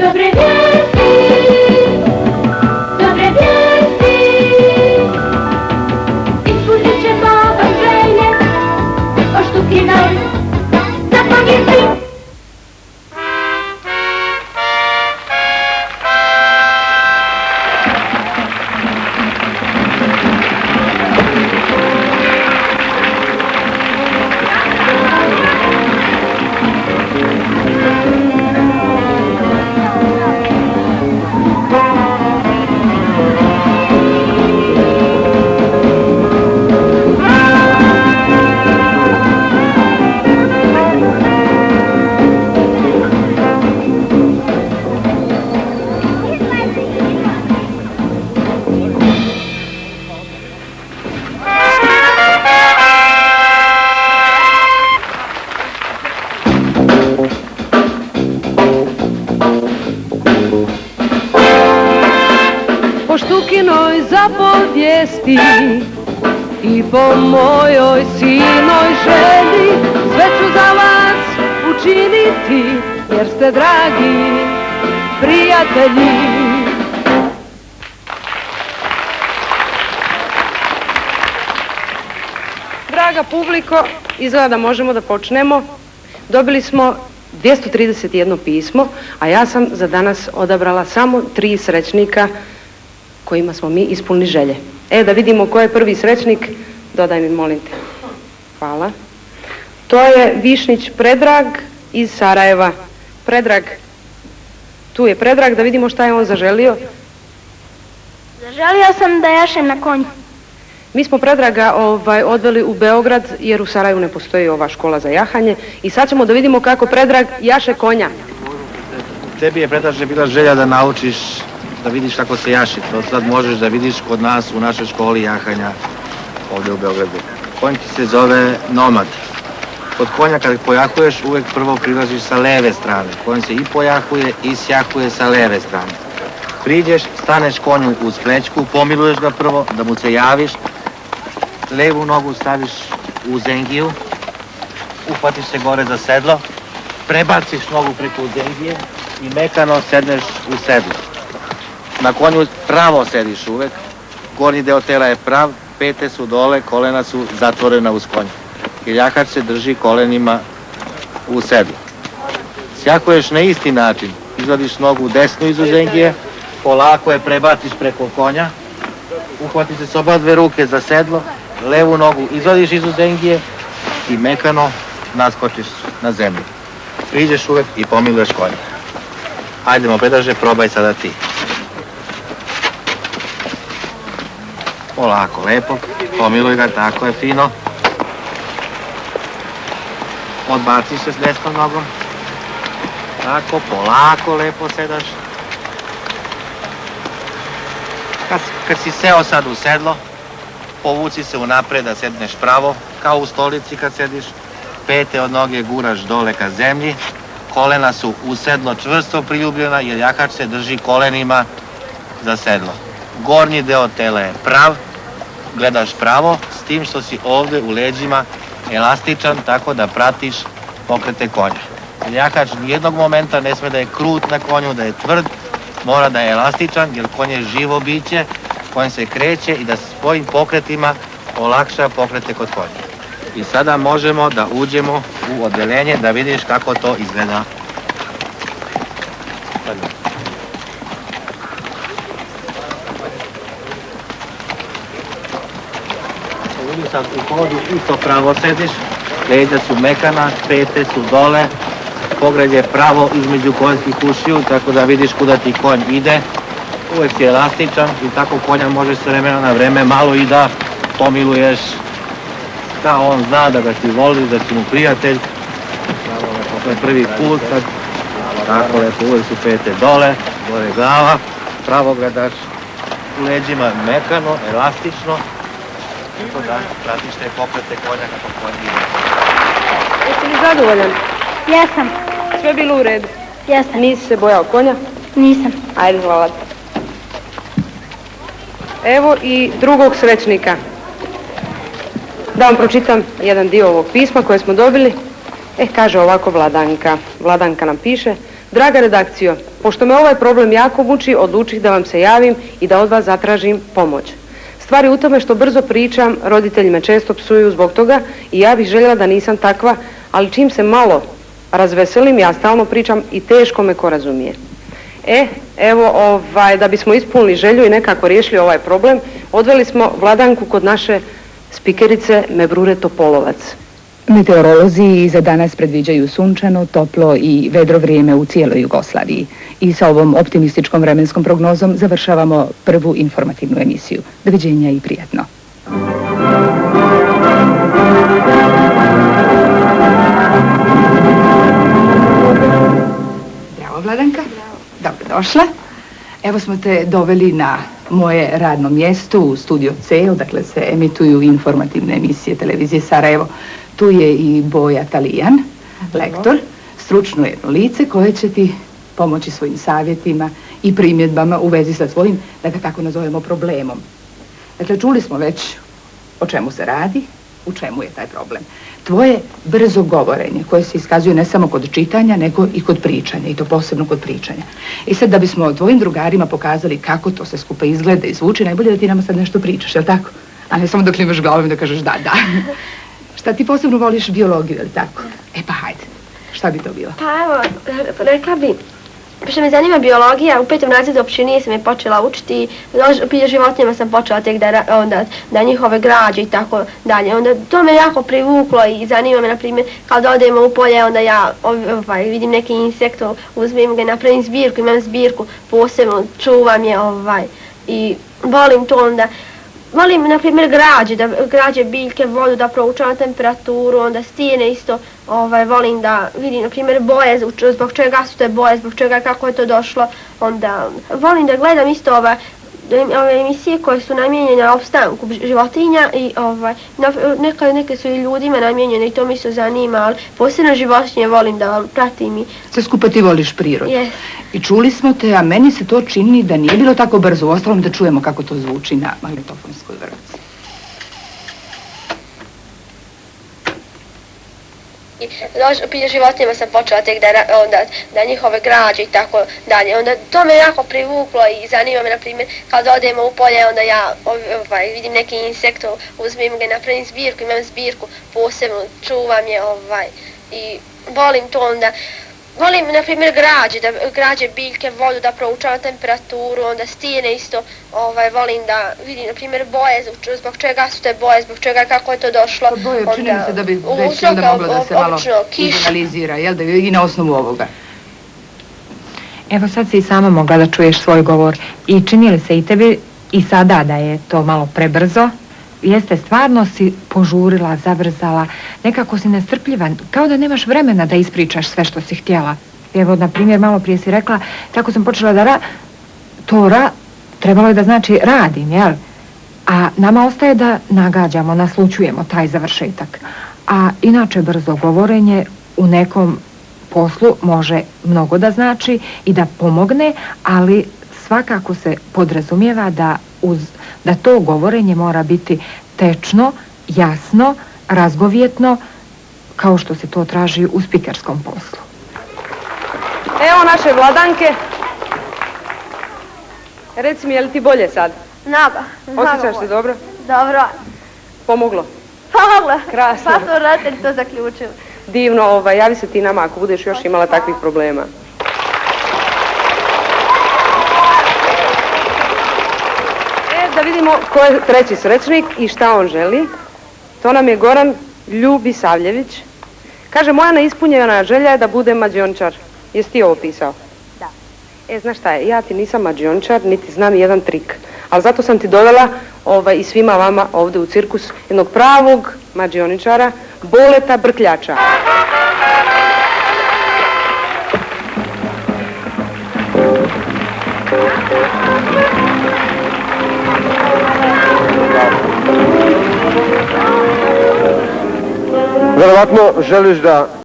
Dobre vijesti, dobre vijesti, ispunit ćemo vam želje, o štuki nam zapamjeti. Po Štukinoj zapovijesti i po mojoj silnoj želji sve ću za vas učiniti, jer ste dragi prijatelji. Draga publiko, izgleda da možemo da počnemo. Dobili smo 231 pismo, a ja sam za danas odabrala samo 3 srećnika kojima smo mi ispunili želje. Da vidimo ko je prvi srećnik. Dodaj mi, molim te. Hvala. To je Višnić Predrag iz Sarajeva. Predrag, tu je Predrag, da vidimo šta je on zaželio. Zaželio sam da jašem na konju. Mi smo Predraga odveli u Beograd, jer u Sarajevu ne postoji ova škola za jahanje, i sad ćemo da vidimo kako Predrag jaše konja. Tebi je, Predraže, bila želja da naučiš, da vidiš kako se jaši. To sad možeš da vidiš kod nas u našoj školi jahanja ovdje u Beogradu. Konj ti se zove Nomad. Kod konja kad pojahuješ uvijek prvo prilaziš sa leve strane. Konj se i pojahuje i sjahuje sa leve strane. Priđeš, staneš konju uz plećku, pomiluješ ga prvo, da mu se javiš. Levu nogu staviš u zengiju, uhvatiš se gore za sedlo, prebaciš nogu preko zengije i mekano sedneš u sedlo. Na konju pravo sediš uvek, gornji deo tela je prav, pete su dole, kolena su zatvorena uz konja. Jer jahač se drži kolenima u sedlu. Sjahuješ na isti način, izvadiš nogu desnu iz uzengije, polako je prebaciš preko konja, uhvatiš se s oba dve ruke za sedlo, levu nogu izvadiš iz uzengije i mekano naskočiš na zemlju. Priđeš uvek i pomiluješ konja. Hajdemo, Predraže, probaj sada ti. Polako, lepo, pomiluj ga, tako je, fino. Odbaciš se s desnom nogom. Tako, polako, lepo sedaš. Kad si seo sad u sedlo, povuci se unapred da sedneš pravo, kao u stolici kad sediš. Pete od noge guraš dole ka zemlji. Kolena su u sedlo čvrsto priljubljena jer jahač se drži kolenima za sedlo. Gornji deo tela je prav, gledaš pravo, s tim što si ovdje u leđima elastičan, tako da pratiš pokrete konja. Jahač nijednog momenta ne sme da je krut na konju, da je tvrd, mora da je elastičan, jer konj je živo biće, konj se kreće i da svojim pokretima olakša pokrete kod konja. I sada možemo da uđemo u odeljenje da vidiš kako to izgleda. Sad u hodu isto pravo sediš, leđa su mekana, pete su dole, pogled je pravo između konjskih ušiju, tako da vidiš kuda ti konj ide. Uvijek si elastičan i tako konja možeš s vremena na vreme malo i da pomiluješ, da on zna da ga ti voli, da si mu prijatelj. To je prvi put, sad tako lepo, uvijek su pete dole, gore glava, pravo gledaš u leđima mekano, elastično. Tako da pratiš te pokrete konja kako konj ide. Jesi li zadovoljan? Jesam. Sve bilo u redu? Jesam. Nisi se bojao konja? Nisam. Ajde, hvala. Evo i drugog srećnika. Da vam pročitam jedan dio ovog pisma koje smo dobili. Kaže ovako Vladanka. Vladanka nam piše: Draga redakcijo, pošto me ovaj problem jako muči, odlučih da vam se javim i da od vas zatražim pomoć. Stvar je u tome što brzo pričam, roditelji me često psuju zbog toga i ja bih željela da nisam takva, ali čim se malo razveselim, ja stalno pričam i teško me ko razumije. Evo, da bismo ispunili želju i nekako riješili ovaj problem, odveli smo Vladanku kod naše spikerice Mebrure Topolovac. Meteorolozi i za danas predviđaju sunčano, toplo i vedro vrijeme u cijeloj Jugoslaviji. I sa ovom optimističkom vremenskom prognozom završavamo prvu informativnu emisiju. Doviđenja i prijatno. Bravo, Vladanka. Dobro došla. Evo smo te doveli na moje radno mjesto u Studio C, odakle se emituju informativne emisije televizije Sarajevo. Tu je i Boja Talijan, lektor, stručno jedno lice koje će ti pomoći svojim savjetima i primjedbama u vezi sa svojim, da ga tako nazovemo, problemom. Dakle, čuli smo već o čemu se radi, u čemu je taj problem. Tvoje brzo govorenje koje se iskazuje ne samo kod čitanja, nego i kod pričanja, i to posebno kod pričanja. I sad da bismo tvojim drugarima pokazali kako to sve skupa izgleda i zvuči, najbolje da ti nama sad nešto pričaš, jel tako? A ne samo da klimaš glavom i da kažeš da. Šta ti posebno voliš biologiju, je li tako? Pa hajde, šta bi to bilo? Pa evo, rekla bi, pošto me zanima biologija, u 5. razredu općenije sam je počela učiti, o životinjama sam počela tek da njihove građe i tako dalje. Onda to me jako privuklo i zanima me, na primjer, kad odemo u polje, onda ja vidim neki insekt, uzmem ga i napravim zbirku, imam zbirku, posebno čuvam je i volim to onda. Volim, na primjer, građe, biljke, vodu, da proučavam temperaturu, onda stijene isto, volim da vidim, na primjer, boje, zbog čega su te boje, zbog čega, kako je to došlo, onda volim da gledam isto ove emisije koje su namijenjene opstanku životinja i neke su i ljudima namijenjene i to mi se zanima, ali posebno životinje volim da pratim i... Sve skupa ti voliš prirodu. Yes. I čuli smo te, a meni se to čini da nije bilo tako brzo. Uostalom da čujemo kako to zvuči na magnetofonskoj vrpci. Životinjama sam počela tek da njihove građe i tako dalje. Onda to me jako privuklo i zanima me, na primjer, kad odemo u polje, onda ja vidim neki insekt, uzmem ga i napravim zbirku, imam zbirku, posebno čuvam je i volim to onda. Volim, na primjer, građe, biljke, vodu, da proučavam temperaturu, onda stijene isto, volim da vidim, na primjer, boje, zbog čega su te boje, zbog čega, kako je to došlo. Boje, čini mi se da bi već onda moglo da se malo izanalizira, jel da, i na osnovu ovoga. Evo sad si i sama mogla da čuješ svoj govor i čini li se i tebi i sada da je to malo prebrzo? Jeste, stvarno si požurila, zabrzala, nekako si nestrpljiva, kao da nemaš vremena da ispričaš sve što si htjela. Evo, na primjer, malo prije si rekla, tako sam počela da trebalo je da znači radim, jel? A nama ostaje da nagađamo, naslućujemo taj završetak. A inače brzo govorenje u nekom poslu može mnogo da znači i da pomogne, ali svakako se podrazumijeva da to govorenje mora biti tečno, jasno, razgovjetno, kao što se to traži u spikerskom poslu. Evo naše Vladanke. Reci mi, je li ti bolje sad? Osjećaš se dobro? Dobro. Pomoglo? Pomoglo. Krasno. Pa su roditelji to zaključili. Divno, javi se ti nama ako budeš još imala takvih problema. Da vidimo ko je treći srećnik i šta on želi. To nam je Goran Ljubisavljević. Kaže, moja neispunjena želja je da budem mađioničar. Jesi ti ovo pisao? Da. Znaš šta je, ja ti nisam mađioničar, niti znam jedan trik. Ali zato sam ti dovela i svima vama ovdje u cirkus jednog pravog mađioničara, Boleta Brkljača. Vjerovatno želiš da